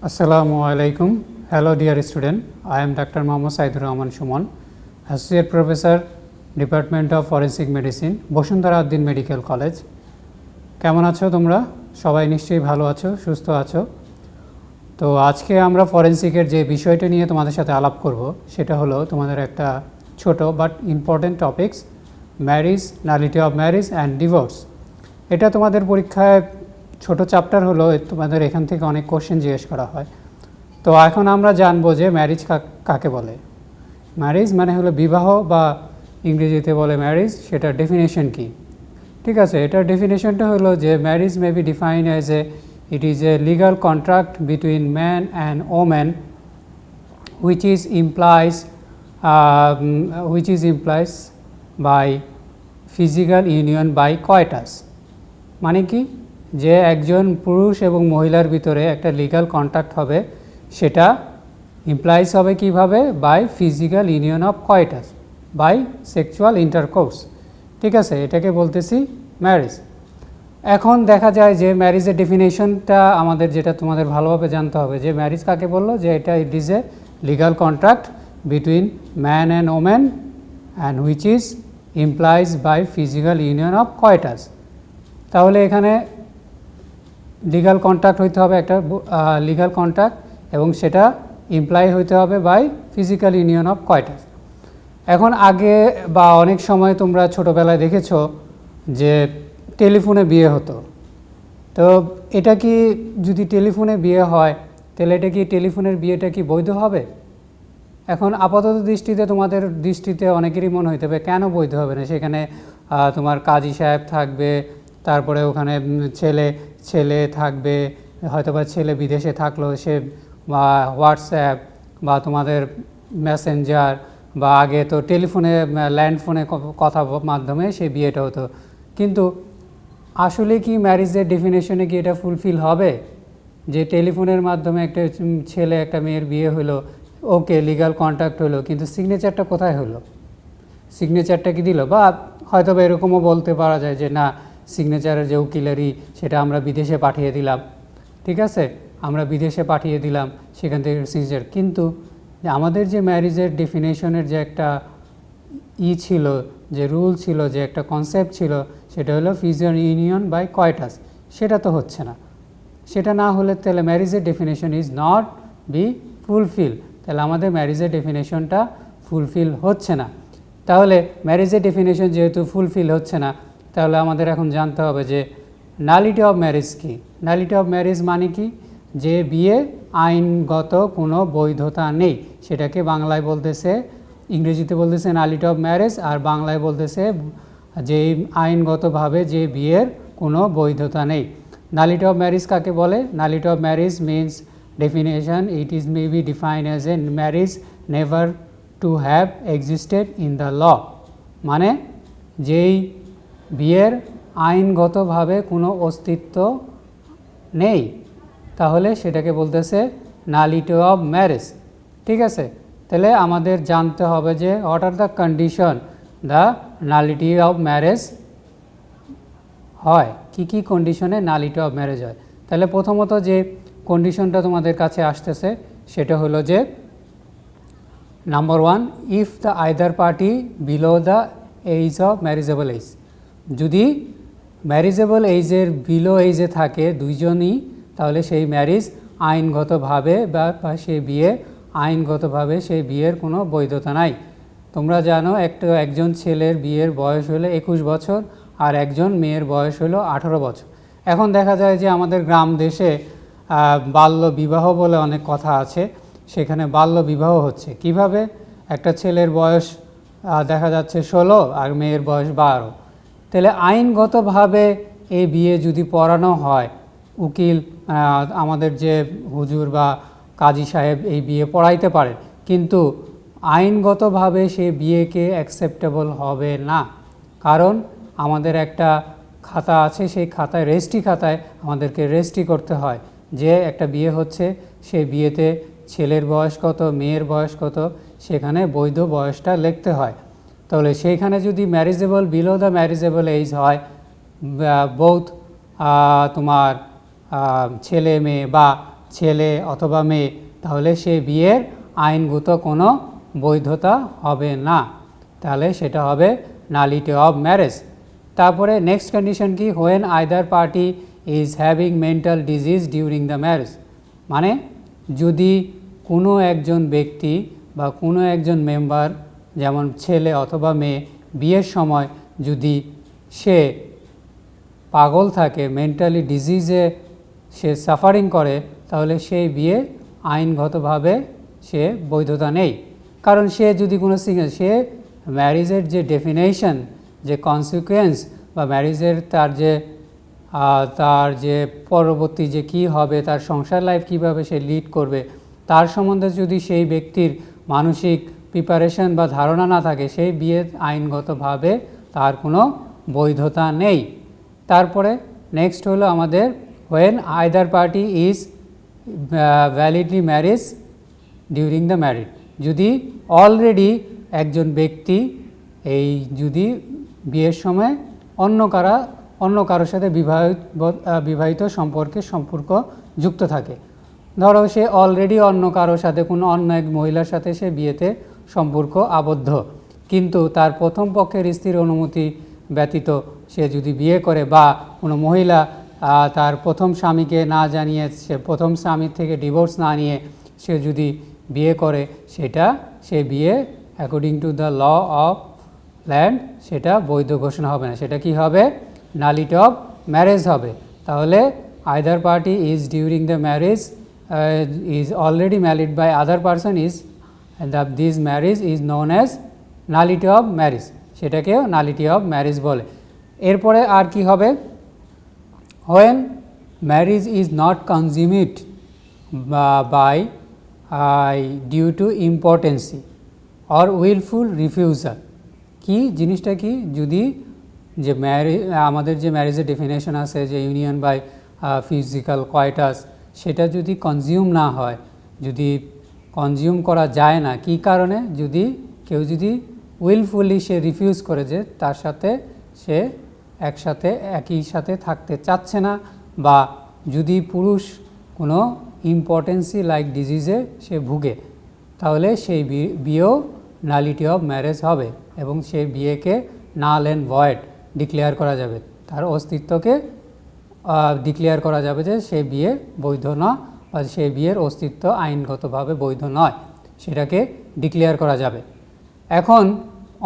Assalamu alaikum. Hello dear student. I am Dr. Mohammad Saidur Rahman Shumon, Associate Professor, Department of Forensic Medicine, Bashundhara Uddin medical college. কেমন আছো তোমরা? সবাই নিশ্চয়ই ভালো আছো, সুস্থ আছো। তো আজকে আমরা ফরেনসিকের যে বিষয়টা নিয়ে তোমাদের সাথে আলাপ করব সেটা হলো তোমাদের একটা ছোট but important topics, marriage, nullity of marriage and divorce. এটা তোমাদের পরীক্ষায় ছোট চ্যাপ্টার হলো, তোমাদের এখান থেকে অনেক কোশ্চেন জিজ্ঞেস করা হয়। তো এখন আমরা জানবো যে ম্যারিজ কাকে বলে। ম্যারিজ মানে হলো বিবাহ, বা ইংরেজিতে বলে ম্যারিজ। সেটার ডেফিনেশন কি? ঠিক আছে, এটার ডেফিনেশনটা হলো যে marriage may be defined as it is a legal contract between man and woman which is implies by physical union by coitus। মানে কি, যে একজন পুরুষ এবং মহিলার ভিতরে একটা লিগ্যাল কন্ট্রাক্ট হবে, সেটা ইমপ্লাইজ হবে কিভাবে? By physical union of coitus, by sexual intercourse. ঠিক আছে, এটাকে বলতেছি ম্যারেজ। এখন দেখা যায় যে ম্যারিজের ডেফিনেশনটা আমাদের, যেটা তোমাদের ভালোভাবে জানতে হবে, যে ম্যারিজ কাকে বললো, যে এটা it is a legal contract between man and woman and which is implies by physical union of coitus. তাহলে এখানে লিগ্যাল কন্ট্রাক্ট হইতে হবে, একটা লিগ্যাল কন্ট্রাক্ট, এবং সেটা ইমপ্লাই হইতে হবে by physical union of coitus. এখন আগে বা অনেক সময় তোমরা ছোটোবেলায় দেখেছো যে টেলিফোনে বিয়ে হতো। তো এটা কি, যদি টেলিফোনে বিয়ে হয় তাহলে এটা কি, টেলিফোনের বিয়েটা কি বৈধ হবে? এখন আপাতত দৃষ্টিতে, তোমাদের দৃষ্টিতে অনেকেরই মনে হইতে হবে কেন বৈধ হবে না। সেখানে তোমার কাজী সাহেব থাকবে, তারপরে ওখানে ছেলে থাকবে, হয়তোবা ছেলে বিদেশে থাকলো, সে বা হোয়াটসঅ্যাপ বা তোমাদের মেসেঞ্জার, বা আগে তো টেলিফোনে, ল্যান্ড ফোনে কথা মাধ্যমে সে বিয়েটা হতো। কিন্তু আসলে কি ম্যারিজের ডেফিনেশনে কি এটা ফুলফিল হবে? যে টেলিফোনের মাধ্যমে একটা ছেলে একটা মেয়ের বিয়ে হলো, ওকে লিগ্যাল কন্ট্রাক্ট হলো, কিন্তু সিগনেচারটা কোথায় হলো? সিগনেচারটা কি দিল? বা হয়তো বা এরকমও বলতে পারা যায় যে না, সিগনেচারের যে উকিলারি সেটা আমরা বিদেশে পাঠিয়ে দিলাম। ঠিক আছে, আমরা বিদেশে পাঠিয়ে দিলাম, সেখান থেকে সিগনেচার। কিন্তু আমাদের যে ম্যারিজের ডেফিনেশনের যে একটা ছিল, যে রুল ছিল, যে একটা কনসেপ্ট ছিল, সেটা হলো ফিজিক্যাল ইউনিয়ন বাই কয়টাস। সেটা তো হচ্ছে না। সেটা না হলে তাহলে ম্যারিজের definition is not be fulfil. তাহলে আমাদের ম্যারিজের ডেফিনেশনটা ফুলফিল হচ্ছে না। তাহলে ম্যারিজের ডেফিনেশন যেহেতু ফুলফিল হচ্ছে না, তাহলে আমাদের এখন জানতে হবে যে নালিটি অফ ম্যারেজ কি। নালিটি অফ ম্যারেজ মানে কি? যে বিয়ে আইনগত কোনো বৈধতা নেই, সেটাকে বাংলায় বলতেছে, ইংরেজিতে বলতেছে নালিটি অফ ম্যারেজ, আর বাংলায় বলতেছে যে আইনগতভাবে যে বিয়ের কোনো বৈধতা নেই। নালিটি অফ ম্যারেজ কাকে বলে? Nullity of marriage means definition, it is may be defined as a marriage never to have existed in the law। মানে যেই বিয়ের আইনগতভাবে কোনো অস্তিত্ব নেই, তাহলে সেটাকে বলতেছে নালিটি অফ ম্যারেজ। ঠিক আছে, তাহলে আমাদের জানতে হবে যে what are the condition the nullity of marriage হয়, কি কি কন্ডিশনে নালিটি অফ ম্যারেজ হয়। তাহলে প্রথমত যে কন্ডিশনটা তোমাদের কাছে আসতেছে সেটা হলো যে number 1, if the either party below the age of marriageable age. যদি ম্যারিজেবল এইজের বিলো এইজে থাকে দুইজনই, তাহলে সেই ম্যারিজ আইনগতভাবে বা সেই বিয়ে আইনগতভাবে সেই বিয়ের কোনো বৈধতা নাই। তোমরা জানো একজন ছেলের বিয়ের বয়স হলো 21 বছর, আর একজন মেয়ের বয়স হলো 18 বছর। এখন দেখা যায় যে আমাদের গ্রাম দেশে বাল্য বিবাহ বলে অনেক কথা আছে, সেখানে বাল্য বিবাহ হচ্ছে। কিভাবে? একটা ছেলের বয়স দেখা যাচ্ছে 16 আর মেয়ের বয়স 12। তাহলে আইনগতভাবে এই বিয়ে যদি পড়ানো হয়, উকিল, আমাদের যে হুজুর বা কাজী সাহেব এই বিয়ে পড়াইতে পারেন, কিন্তু আইনগতভাবে সেই বিয়েকে অ্যাকসেপ্টেবল হবে না। কারণ আমাদের একটা খাতা আছে, সেই খাতায়, রেজিস্ট্রি খাতায় আমাদেরকে রেজিস্ট্রি করতে হয় যে একটা বিয়ে হচ্ছে, সেই বিয়েতে ছেলের বয়স কত, মেয়ের বয়স কত, সেখানে বৈধ বয়সটা লিখতে হয়। তাহলে সেইখানে যদি ম্যারিজেবল বিলো দ্য ম্যারিজেবল এজ হয়, বোথ তোমার ছেলে মেয়ে বা ছেলে অথবা মেয়ে, তাহলে সেই বিয়ের আইনগত কোনো বৈধতা হবে না, তাহলে সেটা হবে নালিটি অফ ম্যারেজ। তারপরে নেক্সট কন্ডিশন কি, when either party is having mental disease during the marriage, মানে যদি কোনো একজন ব্যক্তি বা কোনো একজন মেম্বার, যেমন ছেলে অথবা মেয়ে, বিয়ের সময় যদি সে পাগল থাকে, মেন্টালি ডিজিজে সে সাফারিং করে, তাহলে সেই বিয়ে আইনগতভাবে সে বৈধতা নেই। কারণ সে যদি কোনো সে ম্যারেজের যে ডেফিনেশন, যে কনসিকুয়েন্স বা ম্যারেজের তার যে পরবর্তী যে কী হবে, তার সংসার লাইফ কীভাবে সে লিড করবে, তার সম্বন্ধে যদি সেই ব্যক্তির মানসিক প্রিপারেশন বা ধারণা না থাকে, সেই বিয়ে আইনগতভাবে তার কোনো বৈধতা নেই। তারপরে নেক্সট হলো আমাদের when either party is validly marriage during the married, যদি অলরেডি একজন ব্যক্তি এই যদি বিয়ের সময় অন্য কারোর সাথে বিবাহিত সম্পর্ক যুক্ত থাকে। ধরো সে অলরেডি অন্য কারোর সাথে কোনো অন্য এক মহিলার সাথে সে বিয়েতে সম্পর্ক আবদ্ধ, কিন্তু তার প্রথম পক্ষের স্ত্রীর অনুমতি ব্যতীত সে যদি বিয়ে করে, বা কোনো মহিলা তার প্রথম স্বামীকে না জানিয়ে, সে প্রথম স্বামীর থেকে ডিভোর্স না নিয়ে সে যদি বিয়ে করে, সে বিয়ে according to the law of land সেটা বৈধ ঘোষণা হবে না, সেটা কি হবে, নালিটি অফ ম্যারেজ হবে। তাহলে either party is during the marriage is already married by other person this marriage is known as nullity of marriage, সেটাকেও নালিটি অফ ম্যারেজ বলে। এরপরে আর কি হবে, when marriage is not consummated by due to impotency or wilful refusal. কি জিনিসটা কি, যদি যে আমাদের যে ম্যারেজের ডেফিনেশন আছে যে ইউনিয়ন বাই ফিজিক্যাল কয়টাস, সেটা যদি কনজিউম না হয়, যদি কনজিউম করা যায় না, কি কারণে, যদি কেউ যদি উইলফুলি সে রিফিউজ করে যে তার সাথে সে একই সাথে থাকতে চাচ্ছে না, বা যদি পুরুষ কোনো ইম্পর্টেন্সি লাইক ডিজিজে সে ভুগে, তাহলে সেই বিয়েও নালিটি অফ ম্যারেজ হবে এবং সেই বিয়েকে নাল অ্যান্ড ভয়েড ডিক্লেয়ার করা যাবে, তার অস্তিত্বকে ডিক্লেয়ার করা যাবে যে সেই বিয়ে বৈধ নয়, বা সেই বিয়ের অস্তিত্ব আইনগতভাবে বৈধ নয়, সেটাকে ডিক্লেয়ার করা যাবে। এখন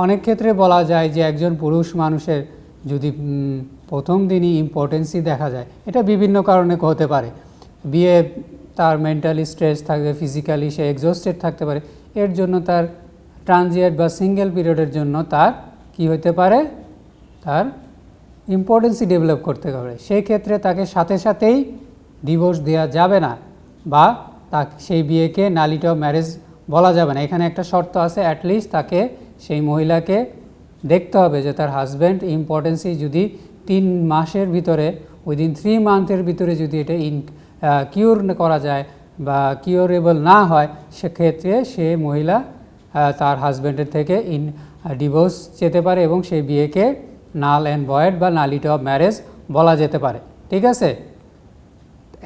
অনেক ক্ষেত্রে বলা যায় যে একজন পুরুষ মানুষের যদি প্রথম দিনই ইম্পর্টেন্সি দেখা যায়, এটা বিভিন্ন কারণে হতে পারে, বিয়ে তার মেন্টালি স্ট্রেস থাকবে, ফিজিক্যালি সে এক্সস্টেড থাকতে পারে, এর জন্য তার ট্রানজিয়েন্ট বা সিঙ্গেল পিরিয়ডের জন্য তার কি হতে পারে, তার ইম্পর্টেন্সি ডেভেলপ করতে পারে, সেই ক্ষেত্রে তাকে সাথে সাথেই ডিভোর্স দেওয়া যাবে না, বা সেই বিয়েকে নালিটি অফ ম্যারেজ বলা যাবে না। এখানে একটা শর্ত আছে, অ্যাটলিস্ট তাকে সেই মহিলাকে দেখতে হবে যে তার হাজব্যান্ড ইম্পর্টেন্সি যদি 3 মাসের ভিতরে, উইদিন 3 মান্থের ভিতরে যদি এটা কিওর করা যায় বা কিওরেবল না হয়, সেক্ষেত্রে সে মহিলা তার হাজব্যান্ডের থেকে ডিভোর্স যেতে পারে এবং সেই বিয়েকে নাল অ্যান্ড ভয়েড বা নালিটি অফ ম্যারেজ বলা যেতে পারে। ঠিক আছে,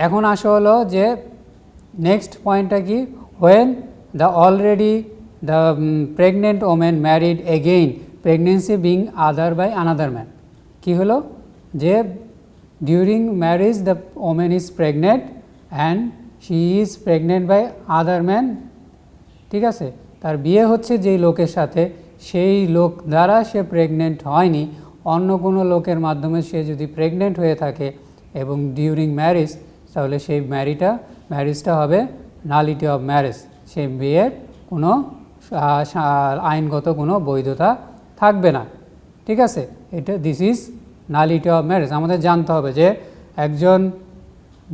এখন আসা হলো যে নেক্সট পয়েন্টটা কি, when the already the pregnant women married again, pregnancy being other by another man. কী হলো, যে during marriage the women is pregnant and she is pregnant by other man. ঠিক আছে, তার বিয়ে হচ্ছে যেই লোকের সাথে, সেই লোক দ্বারা সে প্রেগনেন্ট হয়নি, অন্য কোনো লোকের মাধ্যমে সে যদি প্রেগনেন্ট হয়ে থাকে এবং ডিউরিং ম্যারেজ, তাহলে সেই ম্যারেজটা হবে নালিটি অফ ম্যারেজ, সেই বিয়ের কোনো আইনগত কোনো বৈধতা থাকবে না। ঠিক আছে, this is nullity of marriage. আমাদের জানতে হবে যে একজন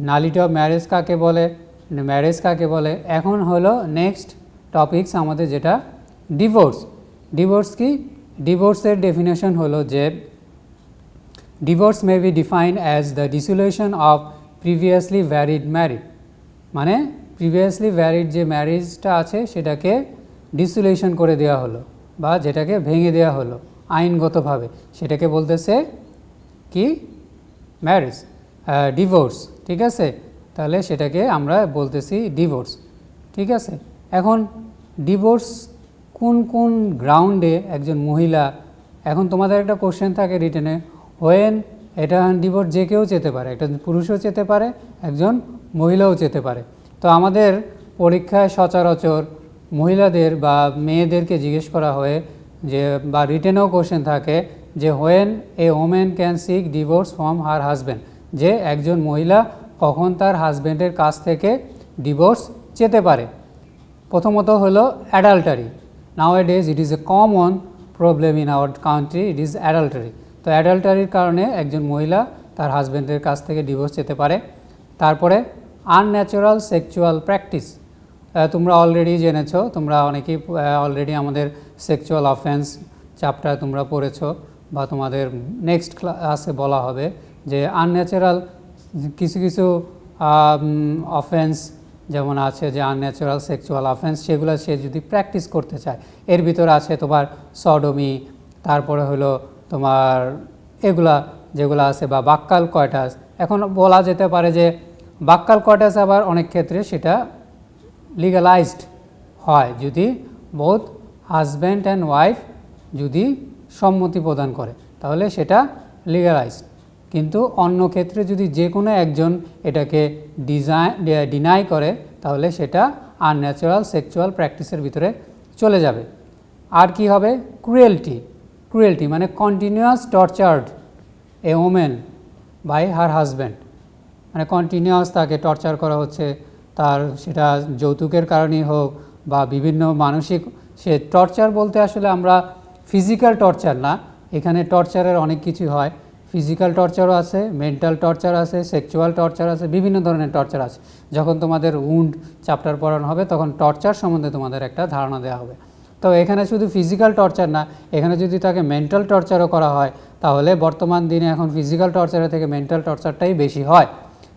নালিটি অফ ম্যারেজ কাকে বলে। এখন হলো নেক্সট টপিকস আমাদের যেটা ডিভোর্স কি, ডিভোর্সের ডেফিনেশন হলো যে divorce may be defined as the dissolution of previously valid married, মানে প্রিভিয়াসলি ভ্যালিড যে ম্যারেজটা আছে সেটাকে ডিসোলিউশন করে দেওয়া হলো বা যেটাকে ভেঙে দেওয়া হলো আইনগতভাবে, সেটাকে বলতেছে কি, ম্যারেজ, ডিভোর্স। ঠিক আছে, তাহলে সেটাকে আমরা বলতেছি ডিভোর্স। ঠিক আছে, এখন ডিভোর্স কোন কোন গ্রাউন্ডে একজন মহিলা, এখন তোমাদের একটা কোশ্চেন থাকে রিটেনে, হোয়েন, এটা ডিভোর্স যে কেউ চেতে পারে, একটা পুরুষও চেতে পারে, একজন মহিলাও চেতে পারে। তো আমাদের পরীক্ষায় সচরাচর মহিলাদের বা মেয়েদেরকে জিজ্ঞেস করা হয় যে, বা রিটেনেও কোশ্চেন থাকে যে when a women can seek divorce from her husband, যে একজন মহিলা কখন তার হাজব্যান্ডের কাছ থেকে ডিভোর্স চেতে পারে। প্রথমত হলো adultery. নাওয়াডেজ it is a common problem in our country, it is adultery. তো অ্যাডাল্টারির কারণে একজন মহিলা তার হাজব্যান্ডের কাছ থেকে ডিভোর্স চেতে পারে। তারপরে আনন্যাচারাল সেক্সুয়াল প্র্যাকটিস, তোমরা অলরেডি জেনেছো, তোমরা অনেকেই অলরেডি আমাদের সেক্সুয়াল অফেন্স চ্যাপ্টার তোমরা পড়েছো, বা তোমাদের নেক্সট ক্লাসে বলা হবে যে আনন্যাচারাল কিছু কিছু অফেন্স যেমন আছে, যে আনন্যাচারাল সেক্সুয়াল অফেন্স, সেগুলো সে যদি প্র্যাকটিস করতে চায়, এর ভিতরে আছে তোমার সডমি, তারপরে হলো তোমার এগুলা যেগুলো আছে, বা বাক্যাল কয়টাস। এখন বলা যেতে পারে যে বাক্যাল কয়টাস আবার অনেক ক্ষেত্রে সেটা লিগালাইজড হয় যদি বোথ হাজব্যান্ড অ্যান্ড ওয়াইফ যদি সম্মতি প্রদান করে, তাহলে সেটা লিগালাইজড। কিন্তু অন্য ক্ষেত্রে যদি যে কোনো একজন এটাকে ডিনাই করে, তাহলে সেটা আনন্যাচারাল সেক্সুয়াল প্র্যাকটিসের ভিতরে চলে যাবে। আর কি হবে? ক্রুয়েলটি মানে continuous tortured a women by her husband, মানে কন্টিনিউয়াস তাকে টর্চার করা হচ্ছে, তার সেটা যৌতুকের কারণেই হোক বা বিভিন্ন মানসিক, সে টর্চার বলতে আসলে আমরা ফিজিক্যাল টর্চার না, এখানে টর্চারের অনেক কিছু হয়, ফিজিক্যাল টর্চারও আছে, মেন্টাল টর্চার আছে, সেক্সুয়াল টর্চার আছে, বিভিন্ন ধরনের টর্চার আছে। যখন তোমাদের উন্ড চ্যাপ্টার পড়ানো হবে তখন টর্চার সম্বন্ধে তোমাদের একটা ধারণা দেওয়া হবে। তো এখানে শুধু ফিজিক্যাল টর্চার না, এখানে যদি তাকে মেন্টাল টর্চারও করা হয়, তাহলে বর্তমান দিনে এখন ফিজিক্যাল টর্চারের থেকে মেন্টাল টর্চারটাই বেশি হয়।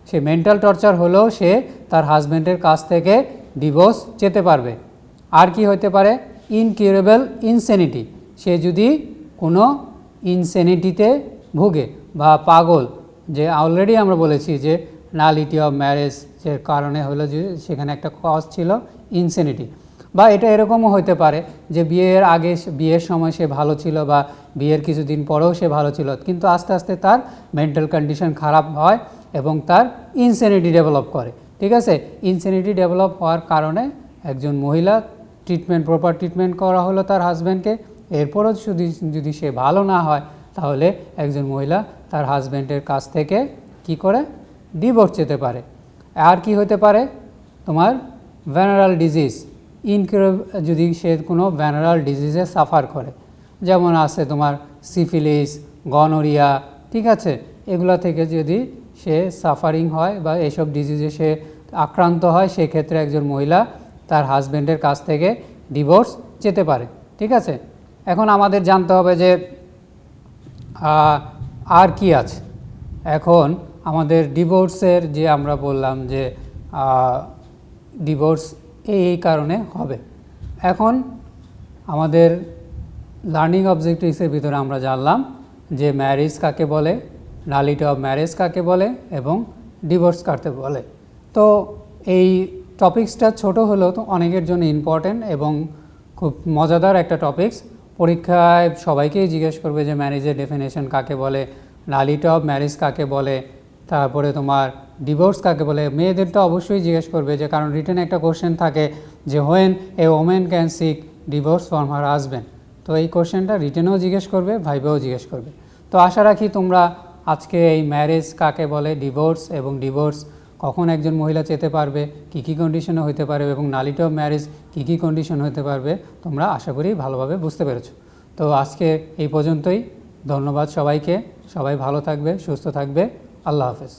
সে মেন্টাল টর্চার হলেও সে তার হাজব্যান্ডের কাছ থেকে ডিভোর্স চেতে পারবে। আর কি হতে পারে? ইনকিউরেবল ইনসেনিটি, সে যদি কোনো ইনসেনিটিতে ভুগে বা পাগল, যে অলরেডি আমরা বলেছি যে নালিটি অফ ম্যারেজ এর কারণে হলো যে সেখানে একটা কজ ছিল ইনসেনিটি, বা এটা এরকমও হতে পারে যে বিয়ের আগে, বিয়ের সময় সে ভালো ছিল বা বিয়ের কিছুদিন পরেও সে ভালো ছিল, কিন্তু আস্তে আস্তে তার মেন্টাল কন্ডিশন খারাপ হয় এবং তার ইনসেনিটি ডেভেলপ করে। ঠিক আছে, ইনসেনিটি ডেভেলপ হওয়ার কারণে একজন মহিলা প্রপার ট্রিটমেন্ট করা হলো তার হাজব্যান্ডকে, এরপরও যদি সে ভালো না হয়, তাহলে একজন মহিলা তার হাজব্যান্ডের কাছ থেকে কি করে ডিভোর্স চেতে পারে। আর কি হতে পারে? তোমার ভেনারাল ডিজিজ, যদি সে কোনো ভেনারাল ডিজিজে সাফার করে, যেমন আছে তোমার সিফিলিস, গনোরিয়া, ঠিক আছে, এগুলা থেকে যদি সে সাফারিং হয় বা এসব ডিজিজে সে আক্রান্ত হয়, সেক্ষেত্রে একজন মহিলা তার হাজব্যান্ডের কাছ থেকে ডিভোর্স চেতে পারে। ঠিক আছে, এখন আমাদের জানতে হবে যে আর কি আছে। এখন আমাদের ডিভোর্সের যে আমরা বললাম যে ডিভোর্স এই কারণে হবে। এখন আমাদের লার্নিং অবজেক্টিভসের ভিতরে আমরা জানলাম যে ম্যারেজ কাকে বলে, নালিটি অফ ম্যারেজ কাকে বলে এবং ডিভোর্স কাকে বলে। তো এই টপিক্সটা ছোট হলেও তো অনেকের জন্য ইম্পর্টেন্ট এবং খুব মজাদার একটা টপিক্স। পরীক্ষায় সবাইকেই জিজ্ঞেস করবে যে ম্যারেজের ডেফিনেশন কাকে বলে, নালিটি অফ ম্যারেজ কাকে বলে, তারপরে তোমার ডিভোর্স কাকে বলে। মেয়েদের তো অবশ্যই জিজ্ঞেস করবে, যে কারণ রিটেন একটা কোশ্চেন থাকে যে when a women can seek divorce from her husband. তো এই কোশ্চেনটা রিটেনেও জিজ্ঞেস করবে, ভাইবেও জিজ্ঞেস করবে। তো আশা রাখি তোমরা আজকে এই ম্যারেজ কাকে বলে, ডিভোর্স এবং ডিভোর্স কখন একজন মহিলা চেতে পারবে, কী কী কন্ডিশনে হতে পারে এবং নালিটি অফ ম্যারেজ কী কী কন্ডিশন হতে পারবে, তোমরা আশা করি ভালোভাবে বুঝতে পেরেছো। তো আজকে এই পর্যন্তই। ধন্যবাদ সবাইকে, সবাই ভালো থাকবে, সুস্থ থাকবে। আল্লাহ হাফেজ।